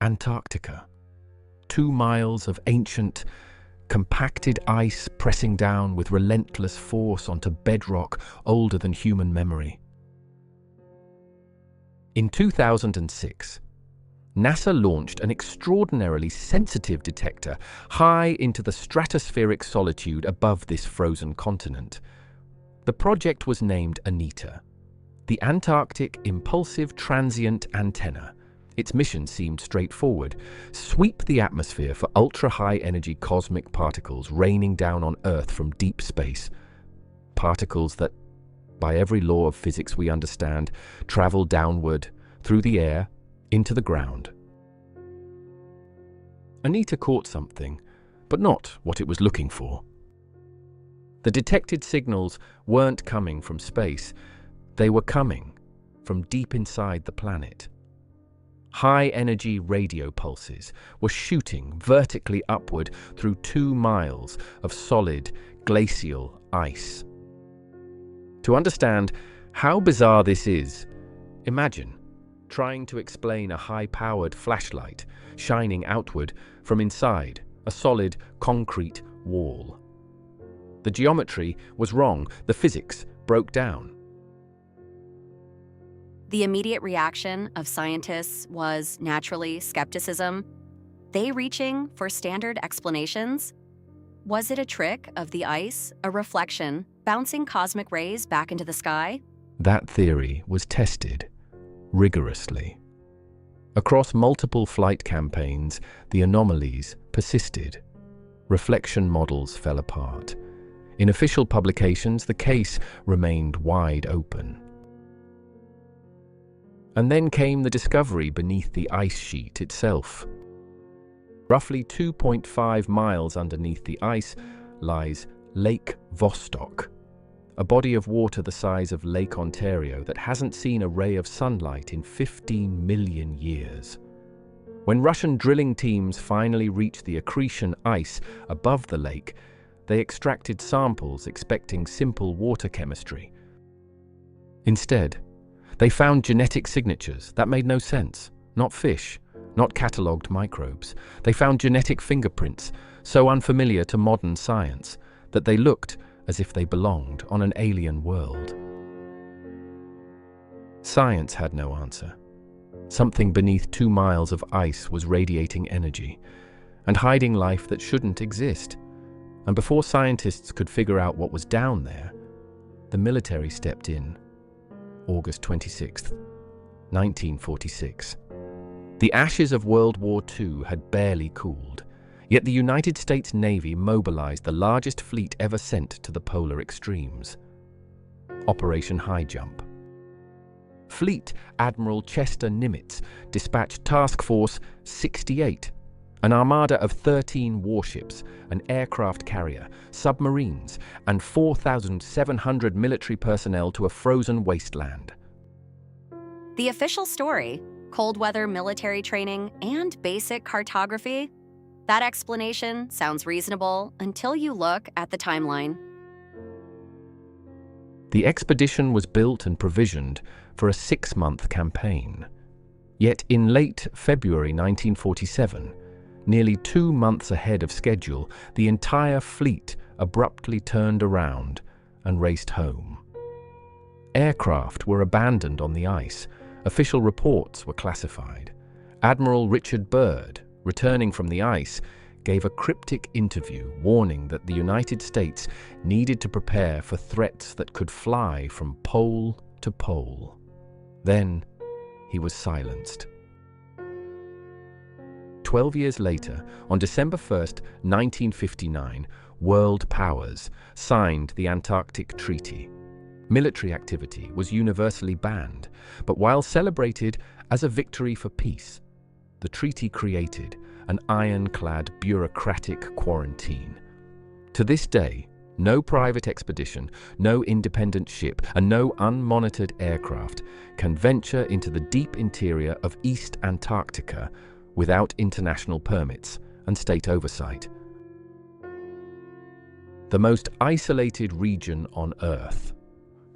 Antarctica. 2 miles of ancient, compacted ice pressing down with relentless force onto bedrock older than human memory. In 2006, NASA launched an extraordinarily sensitive detector high into the stratospheric solitude above this frozen continent. The project was named ANITA, the Antarctic Impulsive Transient Antenna. Its mission seemed straightforward: sweep the atmosphere for ultra-high-energy cosmic particles raining down on Earth from deep space. Particles that, by every law of physics we understand, travel downward, through the air, into the ground. ANITA caught something, but not what it was looking for. The detected signals weren't coming from space. They were coming from deep inside the planet. High-energy radio pulses were shooting vertically upward through 2 miles of solid, glacial ice. To understand how bizarre this is, imagine trying to explain a high-powered flashlight shining outward from inside a solid concrete wall. The geometry was wrong. The physics broke down. The immediate reaction of scientists was naturally skepticism. They reaching for standard explanations? Was it a trick of the ice, a reflection, bouncing cosmic rays back into the sky? That theory was tested rigorously. Across multiple flight campaigns, the anomalies persisted. Reflection models fell apart. In official publications, the case remained wide open. And then came the discovery beneath the ice sheet itself. Roughly 2.5 miles underneath the ice lies Lake Vostok, a body of water the size of Lake Ontario that hasn't seen a ray of sunlight in 15 million years. When Russian drilling teams finally reached the accretion ice above the lake, they extracted samples expecting simple water chemistry. Instead, they found genetic signatures that made no sense. Not fish, not catalogued microbes. They found genetic fingerprints so unfamiliar to modern science that they looked as if they belonged on an alien world. Science had no answer. Something beneath 2 miles of ice was radiating energy and hiding life that shouldn't exist. And before scientists could figure out what was down there, the military stepped in. August 26, 1946. The ashes of World War II had barely cooled, yet the United States Navy mobilized the largest fleet ever sent to the polar extremes. Operation High Jump. Fleet Admiral Chester Nimitz dispatched Task Force 68, an armada of 13 warships, an aircraft carrier, submarines, and 4,700 military personnel to a frozen wasteland. The official story, cold weather military training, and basic cartography, that explanation sounds reasonable until you look at the timeline. The expedition was built and provisioned for a 6-month campaign. Yet in late February 1947, nearly 2 months ahead of schedule, the entire fleet abruptly turned around and raced home. Aircraft were abandoned on the ice. Official reports were classified. Admiral Richard Byrd, returning from the ice, gave a cryptic interview warning that the United States needed to prepare for threats that could fly from pole to pole. Then he was silenced. 12 years later, on December 1st, 1959, world powers signed the Antarctic Treaty. Military activity was universally banned, but while celebrated as a victory for peace, the treaty created an ironclad bureaucratic quarantine. To this day, no private expedition, no independent ship, and no unmonitored aircraft can venture into the deep interior of East Antarctica without international permits and state oversight. The most isolated region on Earth,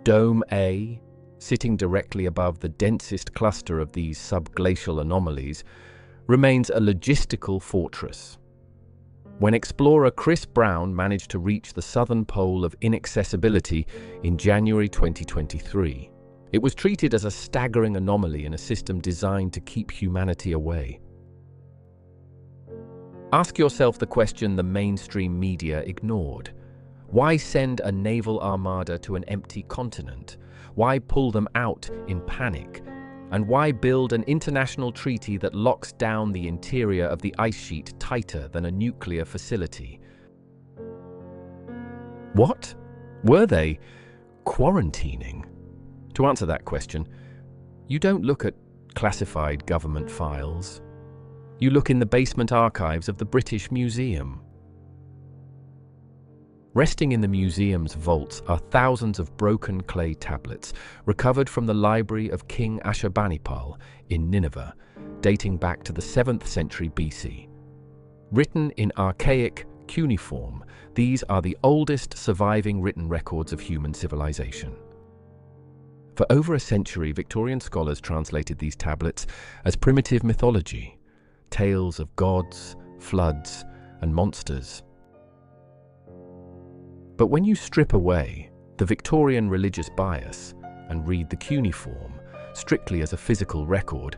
Dome A, sitting directly above the densest cluster of these subglacial anomalies, remains a logistical fortress. When explorer Chris Brown managed to reach the southern pole of inaccessibility in January 2023, it was treated as a staggering anomaly in a system designed to keep humanity away. Ask yourself the question the mainstream media ignored. Why send a naval armada to an empty continent? Why pull them out in panic? And why build an international treaty that locks down the interior of the ice sheet tighter than a nuclear facility? What? Were they quarantining? To answer that question, you don't look at classified government files. You look in the basement archives of the British Museum. Resting in the museum's vaults are thousands of broken clay tablets recovered from the library of King Ashurbanipal in Nineveh, dating back to the 7th century BC. Written in archaic cuneiform, these are the oldest surviving written records of human civilization. For over a century, Victorian scholars translated these tablets as primitive mythology, tales of gods, floods, and monsters. But when you strip away the Victorian religious bias and read the cuneiform strictly as a physical record,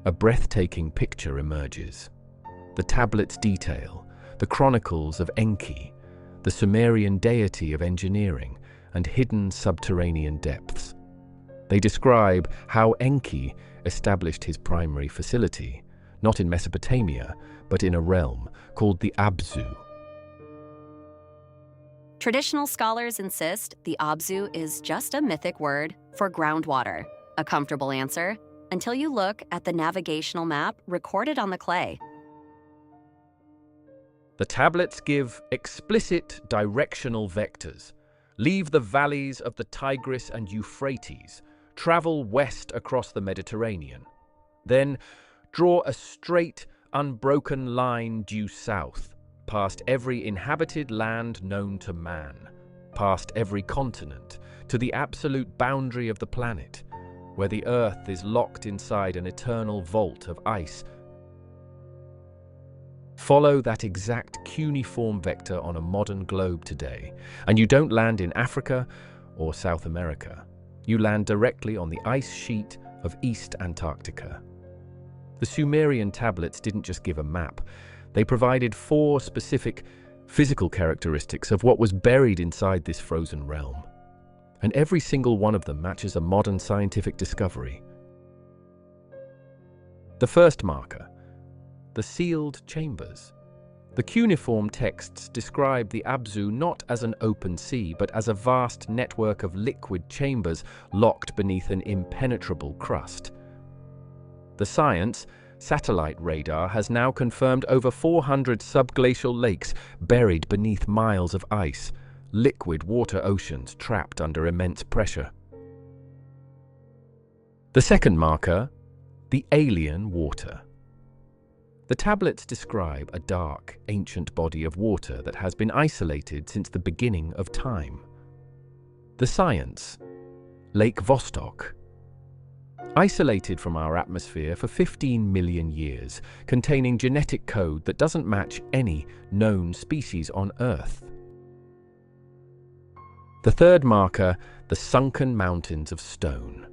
a breathtaking picture emerges. The tablets detail the chronicles of Enki, the Sumerian deity of engineering and hidden subterranean depths. They describe how Enki established his primary facility, not in Mesopotamia, but in a realm called the Abzu. Traditional scholars insist the Abzu is just a mythic word for groundwater, a comfortable answer until you look at the navigational map recorded on the clay. The tablets give explicit directional vectors. Leave the valleys of the Tigris and Euphrates, travel west across the Mediterranean. Then draw a straight, unbroken line due south, past every inhabited land known to man, past every continent, to the absolute boundary of the planet, where the Earth is locked inside an eternal vault of ice. Follow that exact cuneiform vector on a modern globe today, and you don't land in Africa or South America. You land directly on the ice sheet of East Antarctica. The Sumerian tablets didn't just give a map. They provided 4 specific physical characteristics of what was buried inside this frozen realm. And every single one of them matches a modern scientific discovery. The first marker, the sealed chambers. The cuneiform texts describe the Abzu not as an open sea, but as a vast network of liquid chambers locked beneath an impenetrable crust. The science, satellite radar, has now confirmed over 400 subglacial lakes buried beneath miles of ice, liquid water oceans trapped under immense pressure. The second marker, the alien water. The tablets describe a dark, ancient body of water that has been isolated since the beginning of time. The science, Lake Vostok. Isolated from our atmosphere for 15 million years, containing genetic code that doesn't match any known species on Earth. The third marker, the sunken mountains of stone.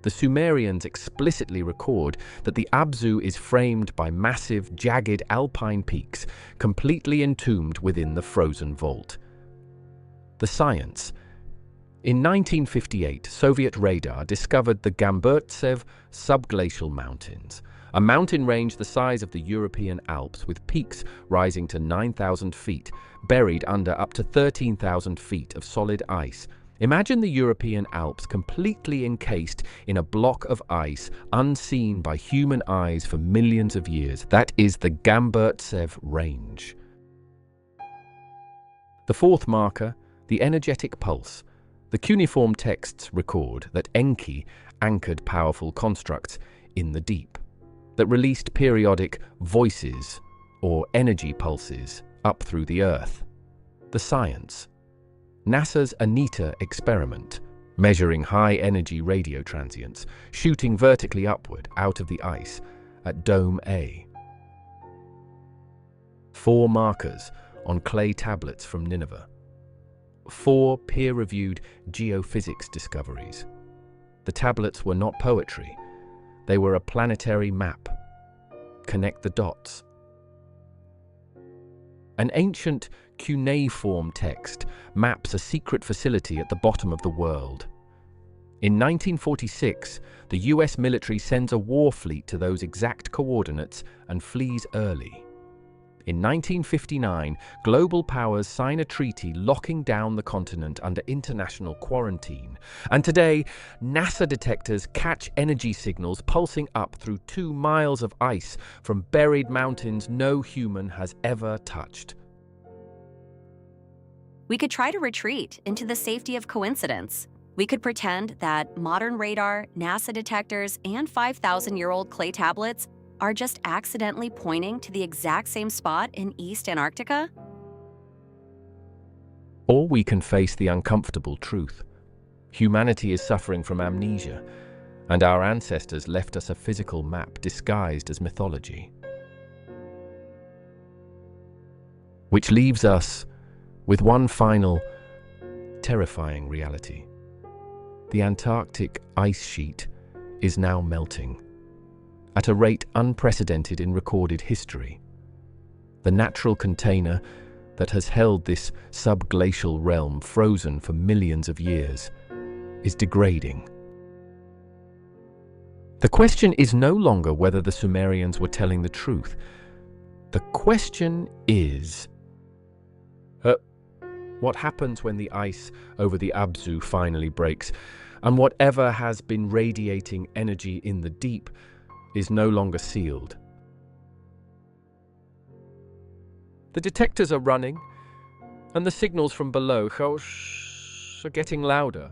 The Sumerians explicitly record that the Abzu is framed by massive, jagged alpine peaks, completely entombed within the frozen vault. The science. In 1958, Soviet radar discovered the Gamburtsev subglacial mountains, a mountain range the size of the European Alps with peaks rising to 9,000 feet, buried under up to 13,000 feet of solid ice. Imagine the European Alps completely encased in a block of ice unseen by human eyes for millions of years. That is the Gamburtsev range. The fourth marker, the energetic pulse. The cuneiform texts record that Enki anchored powerful constructs in the deep, that released periodic voices or energy pulses up through the Earth. The science. NASA's ANITA experiment, measuring high-energy radio transients, shooting vertically upward out of the ice at Dome A, 4 markers on clay tablets from Nineveh, 4 peer-reviewed geophysics discoveries. The tablets were not poetry, they were a planetary map. Connect the dots. An ancient cuneiform text maps a secret facility at the bottom of the world. In 1946, the US military sends a war fleet to those exact coordinates and flees early. In 1959, global powers sign a treaty locking down the continent under international quarantine. And today, NASA detectors catch energy signals pulsing up through 2 miles of ice from buried mountains no human has ever touched. We could try to retreat into the safety of coincidence. We could pretend that modern radar, NASA detectors, and 5,000-year-old clay tablets are just accidentally pointing to the exact same spot in East Antarctica. Or we can face the uncomfortable truth. Humanity is suffering from amnesia, and our ancestors left us a physical map disguised as mythology. Which leaves us with one final, terrifying reality. The Antarctic ice sheet is now melting, at a rate unprecedented in recorded history. The natural container that has held this subglacial realm frozen for millions of years is degrading. The question is no longer whether the Sumerians were telling the truth. The question is, what happens when the ice over the Abzu finally breaks, and whatever has been radiating energy in the deep is no longer sealed? The detectors are running, and the signals from below are getting louder.